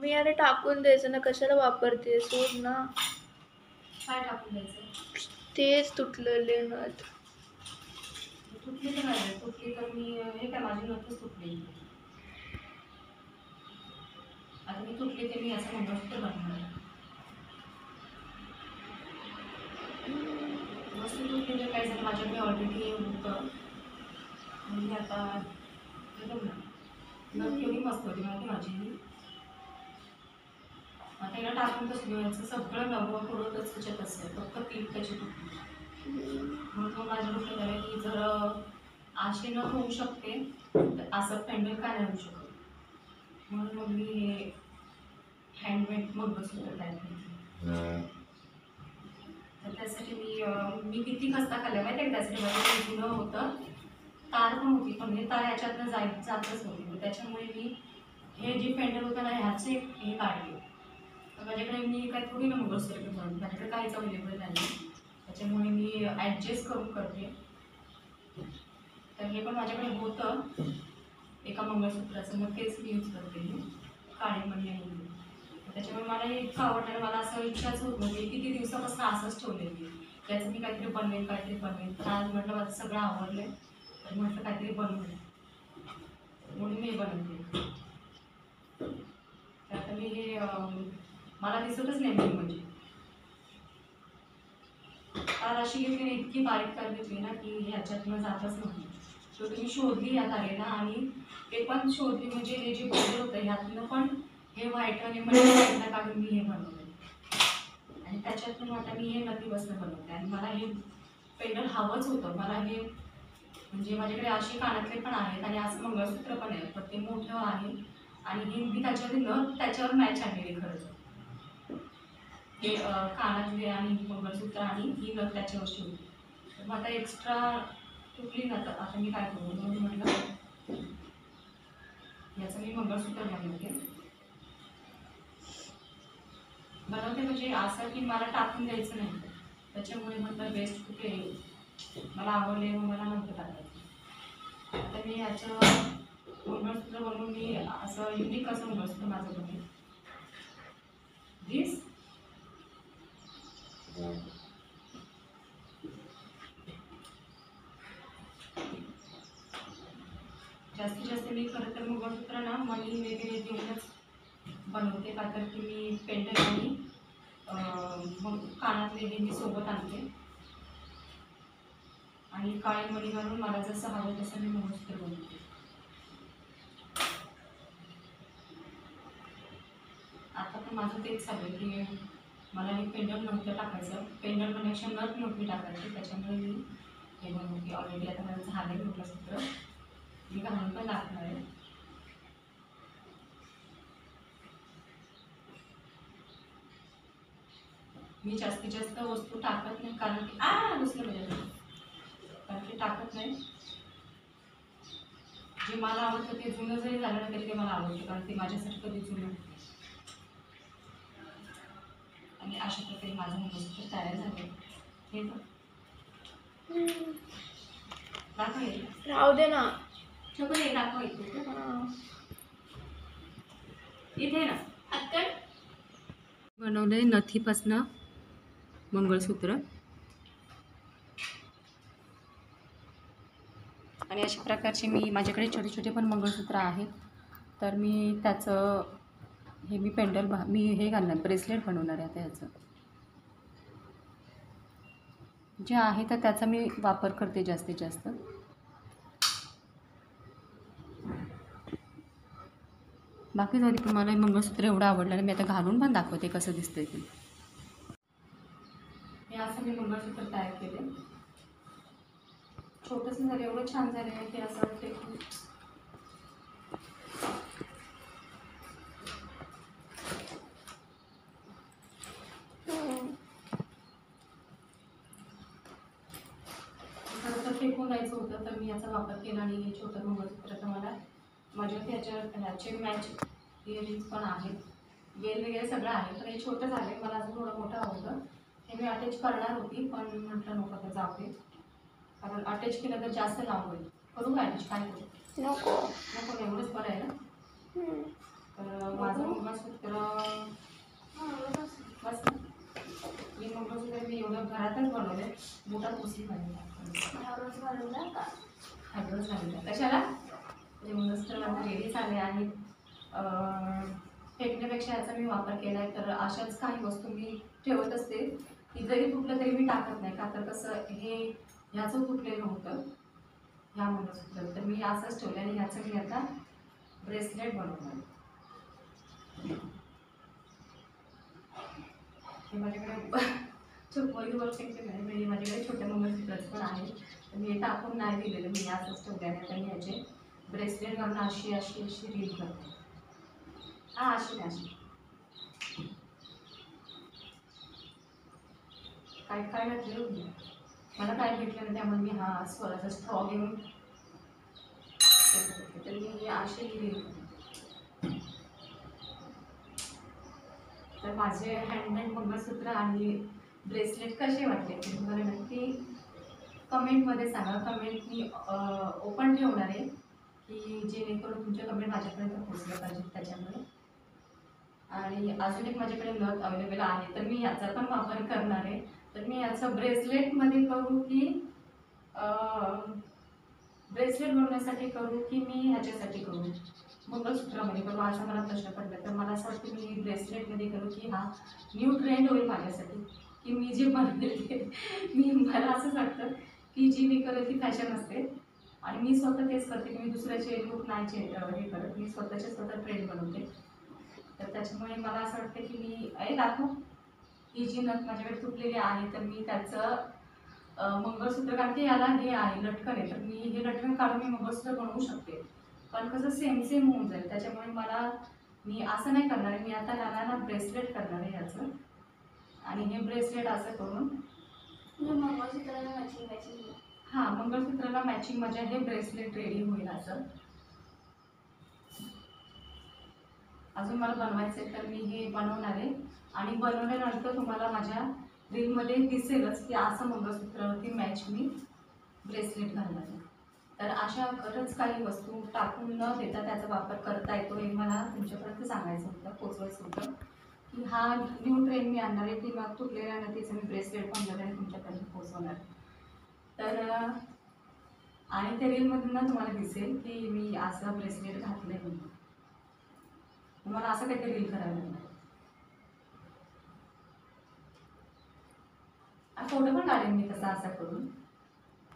मी अरे टाकून द्यायचं ना, कशाला वापरते, सोड ना. काय टाकून द्यायचं? तेच तुटलेले नथ. तुटली तर नाही, तुटली तर मी हे काय माझी नथच तुटली. आता मी तुटली ते मी असं मंगळसूत्र बनवणार. वस्तू तुटली तर काय झालं, माझ्याकडे ऑलरेडी होतं. म्हणजे आता हे बघ ना, नथ केवढी मस्त होती माहिती माझी. आता याला टाकून कसं घेऊयाचं, सगळं नवं पुढंच त्याच्यात असतं, फक्त पीठ त्याची तुटली. म्हणून मग माझ्या डोक्यात आलं की जर अशी न होऊ शकते तर असं पेंडल का नाही होऊ शकत. म्हणून मग मी हे हँडमेड मंगळसूत्र तयार केलं. तर त्यासाठी मी किती खस्ता खाल्ल्या माहिती आहे का. त्यासाठी माझं जुनं होतं, तार पण होती, पण हे तार ह्याच्यातनं जातच नव्हती. त्याच्यामुळे मी हे जे पेंडल होतं ना ह्याचे हे काढले. तर माझ्याकडे मी काय थोडी ना मंगळसूत्र घेऊन, माझ्याकडे काहीच अवेलेबल नाही. त्याच्यामुळे मी ॲडजस्ट करून करते. तर हे पण माझ्याकडे होतं एका मंगळसूत्राचं, मग तेच मी यूज करते. काळे मणी आहे त्याच्यामुळे मला हे इतकं आवडलं. मला असं इच्छाच होत नव्हती, किती दिवसापासून असंच ठेवलेली त्याचं मी काहीतरी बनवेन तर आज म्हटलं माझं सगळं आवडलं तर म्हटलं काहीतरी बनवेन, म्हणून मी हे बनवते. तर आता मी हे मला दिसतच नाही मी म्हणजे तार अशी घेतली ना, इतकी बारीक तार घेतली ना की ह्याच्यातनं जातच नव्हती. शेवटी मी शोधली या तारेला आणि ते पण शोधली, म्हणजे हे जे पेंडल होतं ह्यातनं पण हे व्हाईट आणि म्हणजे काढून मी हे बनवलं. आणि त्याच्यातून आता मी हे नदी बसणं बनवते. आणि मला हे पेंडल हवंच होतं. मला हे म्हणजे माझ्याकडे असे कानातले पण आहेत आणि असं मंगळसूत्र पण आहे, पण ते मोठं आहे आणि हे मी त्याच्यावर मॅच आणलेली खरंच. हे कानातले आणि मंगळसूत्र आणि ही नथ त्याच्यावरची होती. तर मग आता एक्स्ट्रा तुटली ना, तर आता मी काय करू म्हणून म्हटलं याचं मी मंगळसूत्र बनवते म्हणजे असं की मला टाकून द्यायचं नाही. त्याच्यामुळे म्हटलं बेस्ट कुठे मला आवडले मग मला नव्हतं टाकायचं. आता मी याचं मंगळसूत्र बनवून मी असं युनिक असं मंगळसूत्र माझं बनवेल. दिस जास्तीत जास्त मी खरं तर मंगळसूत्र ना मणी वगैरे देऊनच बनवते, का तर की मी पेंडल आणि मग कानातले हे मी सोबत आणते आणि काळे मणी घालून मला जसं हवं तसं मी मंगळसूत्र बनवते. आता पण माझं तेच चालू आहे की मला हे पेंडल नव्हतं टाकायचं, पेंडल कनेक्शन नथ नव्हती टाकायची, त्याच्यामुळे मी हे बनवते. ऑलरेडी आता माझं झालं मंगळसूत्र, मी घालून पण दाखवणार आहे. मी जास्तीत जास्त वस्तू टाकत नाही, कारण की दुसरं म्हणजे कारण की टाकत नाही. जे मला आवडतं ते जुनं जरी झालं ना तरी ते मला आवडतं, कारण ते माझ्यासाठी कधी जुनं होतं. आणि अशा प्रकारे माझं मंगळसूत्र तयार झालं. हे बघ दाखव, राहू दे ना. सगळं दाखव इथे ना. आता बनवलंय नथीपासनं मंगळसूत्र आणि अशा प्रकारचे माझ्याकडे छोटे छोटे पण मंगळसूत्र आहेत. तर मी त्याचं हे मी पेंडल मी हे घालणार, ब्रेसलेट बनवणार आहे आता ह्याचं जे आहे तर त्याचा मी वापर करते जास्तीत जास्त. बाकी जरी तुम्हाला मंगळसूत्र एवढं आवडलं मी आता घालून पण दाखवते कसं दिसतंय ते. हे असं मी मंगळसूत्र तयार केले, छोटंसं झालं, एवढं छान झालं आहे की असं वाटतं की खरं तर फेकून जायचं होतं, तर मी याचा वापर केला आणि हे छोटं मंगळसूत्र तर मला माझ्या ह्याचे मॅच इयरिंग्स पण आहेत, वेल वगैरे सगळं आहे, पण हे छोटं झालं मला असं थोडं मोठं आवडतं. हे मी अटॅच करणार होती पण म्हटलं नको तर जाऊ दे, कारण अटॅच केलं तर जास्त लांब होईल. करू काय अटॅच, काय करू? नको नको, एवढंच बरं आहे ना. तर माझं मंगळसूत्र बोटातच बनवले, बोटात पुसली पाहिजे. रोज घालून का हायब्रोज घालूया कशाला म्हणजे मंगळसूत्र माझं रेडी झाले आणि फेकण्यापेक्षा याचा मी वापर केला आहे. तर अशाच काही वस्तू मी ठेवत असते की जरी तुटलं तरी मी टाकत नाही का, तर कसं हे ह्याचं तुटलेलं होतं ह्या मंगळसूत्र, तर मी असंच ठेवलं आणि ह्याचं मी आता ब्रेसलेट बनवणार. हे माझ्याकडे छोटी वर्षांचे नाही म्हणजे माझ्याकडे छोट्या मंगळसूत्रच पण आहे, तर मी टाकून नाही दिलेलं, मी असंच ठेवल्याने तर मी याचे ब्रेसलेट घालून अशी अशी अशी रील करते. हा अशी अशी काय काय घातलं मला काय भेटलं ना, त्यामुळे मी हा स्वराचा स्ट्रॉ घेऊन तर मी अशी रील करते. तर माझे हँडमेड मंगळसूत्र आणि ब्रेसलेट कसे वाटले ते तुम्हाला नक्की कमेंटमध्ये सांगा. कमेंट मी ओपन ठेवणार आहे की जेणेकरून तुमच्या कमेंट माझ्यापर्यंत पोहोचलं पाहिजे त्याच्यामुळे. आणि अजून एक माझ्याकडे नथ अवेलेबल आहे, तर मी याचा पण वापर करणार आहे. तर मी याचं ब्रेसलेटमध्ये करू की ब्रेसलेट बनवण्यासाठी करू की मी ह्याच्यासाठी करू मंगळसूत्रामध्ये करू असा मला प्रश्न पडला. तर मला असं वाटतं मी ब्रेसलेटमध्ये करू की हा न्यू ट्रेंड होईल माझ्यासाठी की मी जे बनवते मला असंच वाटतं की जी मी करेल ती फॅशन असते आणि मी स्वतः तेच करते की मी दुसऱ्याचे लूक नाही हे करत, मी स्वतः ट्रेंड बनवते. तर त्याच्यामुळे मला असं वाटतं की मी दाखवू ही जी नथ माझ्याकडे तुटलेली आहे तर मी त्याचं मंगळसूत्र, कारण की याला हे आहे लटकन आहे, तर मी हे लटकन काढून मी मंगळसूत्र बनवू शकते. पण कसं सेम होऊन जाईल, त्याच्यामुळे मी असं नाही करणार आहे. मी आता नाना ब्रेसलेट करणार आहे याचं आणि हे ब्रेसलेट असं करून मंगळसूत्राला मॅचिंग हां मंगळसूत्राला मॅचिंग माझ्या हे ब्रेसलेट रेडी होईल असं. अजून मला बनवायचं आहे तर मी हे बनवणार आहे आणि बनवल्यानंतर तुम्हाला माझ्या रीलमध्ये दिसेलच की असं मंगळसूत्रावरती मॅच मी ब्रेसलेट घालणार आहे. तर अशा बरंच काही वस्तू टाकून न देता त्याचा वापर करता येतो हे मला तुमच्यापर्यंत सांगायचं होतं, पोचवायचं होतं की हा न्यू ट्रेंड मी आणणार आहे की मग तुटलेल्या नथीचं मी ब्रेसलेट बनवणार आहे आणि तुमच्यापर्यंत पोचवणार. तर आणि त्या रीलमधून तुम्हाला दिसेल की मी असं ब्रेसलेट घातलं आहे म्हणून. मला असं काहीतरी रील करायला लागणार. फोटो पण काढेन मी तसा असा करून,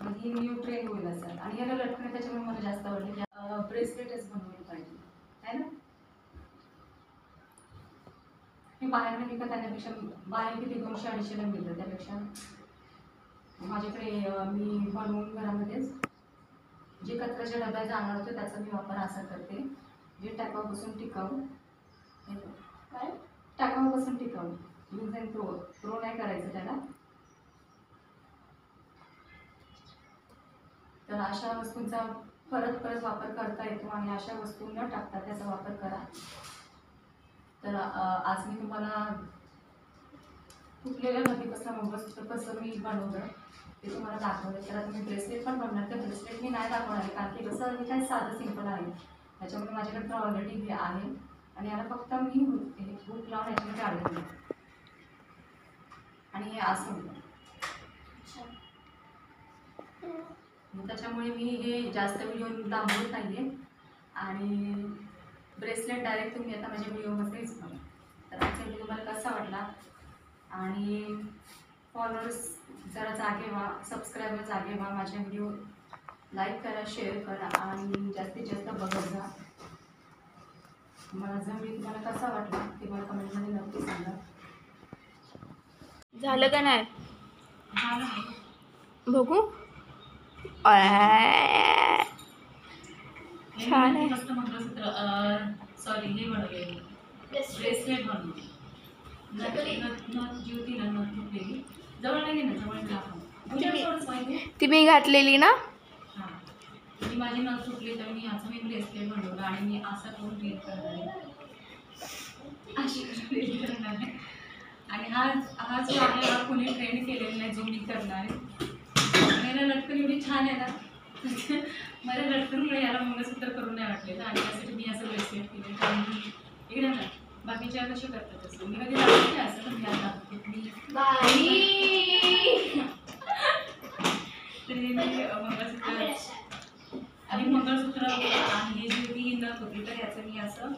मग ही न्यू ट्रेंड होईल असं. आणि याला लटकन त्याच्यामुळे मला जास्त आवडले की ब्रेसलेटच बनवलं पाहिजे आहे ना. मी बाहेर विकत आणण्यापेक्षा बाहेर किती 200-250ला मिळतं, त्यापेक्षा माझ्याकडे मी बनवून घरामध्येच जे कचऱ्याच्या डब्यात जाणार होते त्याचा मी वापर असा करते, जे टाकाऊपासून टिकाऊ काय टाकाऊपासून टिकाऊ यूज अँड थ्रो नाही करायचं त्याला. तर अशा वस्तूंचा परत वापर करता येतो आणि अशा वस्तू न टाकता त्याचा वापर करा. तर आज मी तुम्हाला तुटलेल्या नथीपासून मंगळसूत्र कसं मी बनवलं ते तुम्हाला दाखवलं. तर आता मी ब्रेसलेट पण बनवणार, तर ब्रेसलेट मी नाही दाखवणार आहे कारण की कसं हे काय साधं सिंपल आहे, त्याच्यामुळे माझ्याकडे ऑलरेडी हे आहे आणि याला फक्त मी हुक लावून याच्यामध्ये अडकले आणि हे असं होतं. त्याच्यामुळे मी हे जास्त व्हिडिओ दाखवत नाही आहे आणि ब्रेसलेट डायरेक्ट तुम्ही आता माझ्या व्हिडिओमध्येच बघा. तर आजचा व्हिडिओ तुम्हाला कसा वाटला आणि फॉलोअर्स जरा जागे व्हा, सबस्क्रायबर जागे व्हा, माझ्या व्हिडिओ लाईक करा, शेअर करा आणि जास्तीत जास्त बघत जा. मला जर तुम्हाला कसा वाटला ते मला कमेंटमध्ये नक्की सांगा. झालं का नाही झालं बघू. छान आहे. मस्त मंगळसूत्र सॉरी हे बनवले ब्रेसलेट बनवले. नथ जी होती ना नथ तुटलेली जवळ नाही ना जवळ दाखव ती मी घातलेली ना. हां ती माझी नथ तुटली तर मी असं मी ब्रेसलेट बनवलं आणि मी असं करून रील करणार आहे, अशी रील करणार आहे. आणि हा जो आहे हा कुणी ट्रेंड केलेला नाही जो मी करणार आहे. मला लटकन एवढी छान आहे ना मला लटकनमुळे याला मंगळसूत्र करून नाही वाटले ना आणि त्यासाठी मी असं ब्रेसलेट केलं. कारण की इकडे ना बाकीच्या कसे करतात असं मी कधी दाखवत नाही असं, पण मी आज दाखवते. तरी मी मंगळसूत्र आणि मंगळसूत्र आणि हे जी होती नथ होती, तर याचं मी असं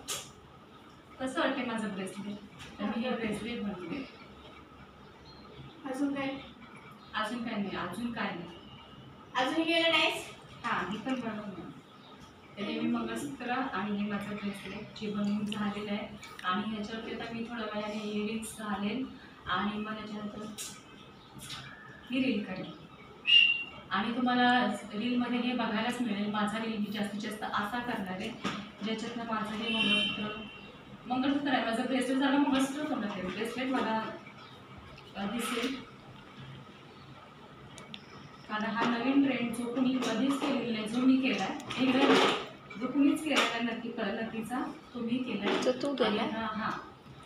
कसं वाटते माझं ब्रेसलेट, तर मी हे ब्रेसलेट बनवले. अजून काय? अजून काय नाही, अजून काय नाही. अजून गेलं नाहीस? हां, हे पण बनवलं. तरी मी मंगळसूत्र आणि हे माझं ब्रेसलेट जे बनवून झालेलं आहे आणि ह्याच्यावरती आता मी थोड्या वेळाने इयरिंग्स घालेन आणि मग त्याच्यानंतर ही रील काढेन. आणि तुम्हाला रीलमध्ये हे बघायलाच मिळेल. माझा रील मी जास्तीत जास्त असा करणार आहे ज्याच्यातनं माझं हे मंगळसूत्र आहे, माझं ब्रेसलेट झालं मंगळसूत्र होणार आहे. ब्रेसलेट मला दिसेल, कारण हा नवीन ट्रेंड जो कुणी कधीच केलेला नाही, जो मी केला आहे एकदा जो कुणीच केला आहे नक्कीचा तो मी केला आहे. तू केला? हां,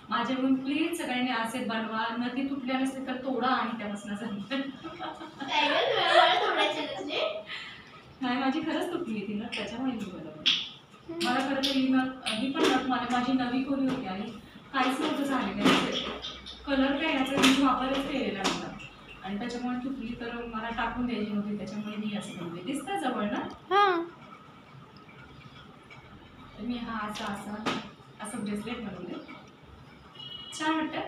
माझ्याकडून प्लीज सगळ्यांनी असे बनवा. नक्की तुटल्या नसते तर तोडा आणि त्यापासून सांगते. नाही, माझी खरंच तुटली ती नथ, त्याच्यामुळे मी बनवली. मला खरं तर ही पण नथ माझी नवी कोरी होती आणि काहीच नव्हतं झालेलं. कलर काय याचा मी वापरच केलेला नव्हता आणि त्याच्यामुळे तुटली, तर मला टाकून द्यायची होती, त्याच्यामुळे मी असं बनवले. दिसतं जवळ ना? हां. तर मी हा असं ब्रेसलेट बनवले. छान वाटतं.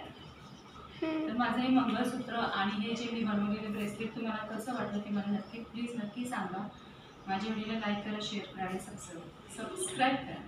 तर माझं हे मंगळसूत्र आणि हे जे मी बनवलेले ब्रेसलेट तुम्हाला कसं वाटलं ते मला नक्की सांगा. माझ्या व्हिडिओला लाईक करा, शेअर करा आणि सबस्क्राईब करा.